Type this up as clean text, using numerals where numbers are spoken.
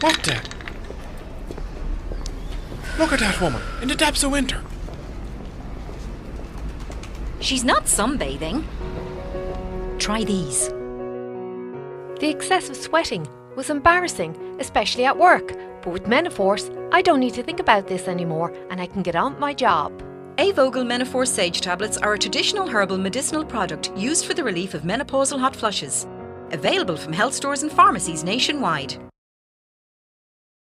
What the? Look at that woman, in the depths of winter. She's not sunbathing. Try these. The excessive sweating was embarrassing, especially at work. But with Menoforce, I don't need to think about this anymore and I can get on with my job. A.Vogel Menoforce Sage Tablets are a traditional herbal medicinal product used for the relief of menopausal hot flushes. Available from health stores and pharmacies nationwide.